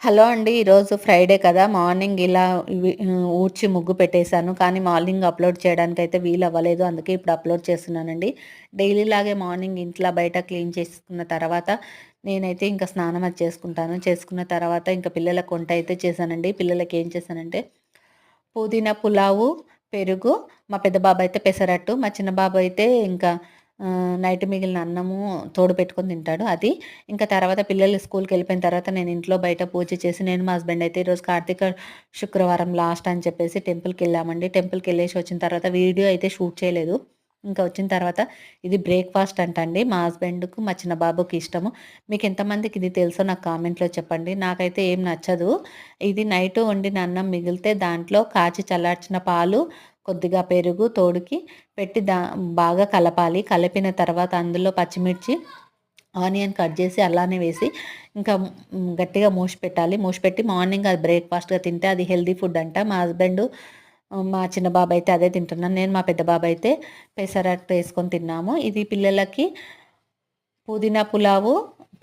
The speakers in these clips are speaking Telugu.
హలో అండి. ఈరోజు ఫ్రైడే కదా! మార్నింగ్ ఇలా ఊడ్చి ముగ్గు పెట్టేశాను. కానీ మార్నింగ్ అప్‌లోడ్ చేయడానికైతే వీలవ్వలేదు. అందుకే ఇప్పుడు అప్‌లోడ్ చేస్తున్నానండి. డైలీలాగే మార్నింగ్ ఇంట్ల బయట క్లీన్ చేసుకున్న తర్వాత నేనైతే ఇంక స్నానం అది చేసుకుంటాను. చేసుకున్న తర్వాత ఇంక పిల్లలకు వంట అయితే చేశానండి. పిల్లలకి ఏం చేశానంటే పుదీనా పులావు, పెరుగు, మా పెద్ద బాబయితే పెసరట్టు, మా చిన్న బాబయితే ఇంకా నైట్ మిగిలిన అన్నము తోడు పెట్టుకొని తింటాడు అది. ఇంకా తర్వాత పిల్లలు స్కూల్‌కెళ్ళిపోయిన తర్వాత నేను ఇంట్లో బయట పూజ చేసి నేను మా హస్బెండ్ అయితే ఈరోజు కార్తీక శుక్రవారం లాస్ట్ అని చెప్పేసి టెంపుల్‌కెళ్ళామండి. టెంపుల్‌కెళ్ళేసి వచ్చిన తర్వాత వీడియో అయితే షూట్ చేయలేదు. ఇంకా వచ్చిన తర్వాత ఇది బ్రేక్‌ఫాస్ట్ అంటండి. మా హస్బెండ్‌కు, మా చిన్న బాబుకి ఇష్టము. మీకు ఎంతమందికి ఇది తెలుసో నాకు కామెంట్‌లో చెప్పండి. నాకైతే ఏం నచ్చదు. ఇది నైటు వండిన అన్నం మిగిలితే దాంట్లో కాచి చల్లార్చిన పాలు, కొద్దిగా పెరుగు తోడుకి పెట్టి బాగా కలపాలి. కలిపిన తర్వాత అందులో పచ్చిమిర్చి, ఆనియన్ కట్ చేసి అలానే వేసి ఇంకా గట్టిగా మూసిపెట్టాలి. మూసిపెట్టి మార్నింగ్ అది బ్రేక్‌ఫాస్ట్‌గా తింటే అది హెల్తీ ఫుడ్ అంట. మా హస్బెండు, మా చిన్న బాబయితే అదే తింటున్నాను. నేను మా పెద్ద బాబయితే పెసరట్టు ఏసుకొని తిన్నాము. ఇది పిల్లలకి పుదీనా పులావు,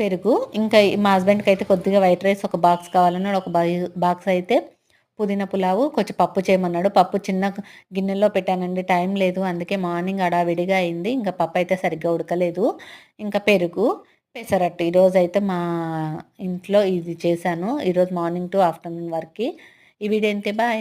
పెరుగు. ఇంకా మా హస్బెండ్‌కైతే కొద్దిగా వైట్ రైస్ ఒక బాక్స్ కావాలన్నాడు. ఒక బాక్స్ అయితే పుదీనా పులావు, కొంచెం పప్పు చేయమన్నాడు. పప్పు చిన్న గిన్నెలో పెట్టానండి. టైం లేదు. అందుకే మార్నింగ్ హడావిడిగా అయింది. ఇంకా పప్పయితే సరిగ్గా ఉడకలేదు. ఇంకా పెరుగు, పెసరట్టు. ఈరోజైతే మా ఇంట్లో ఇది చేశాను. ఈరోజు మార్నింగ్ టు ఆఫ్టర్‌నూన్ వరకి. ఈ వీడియో ఇంతే. బాయ్.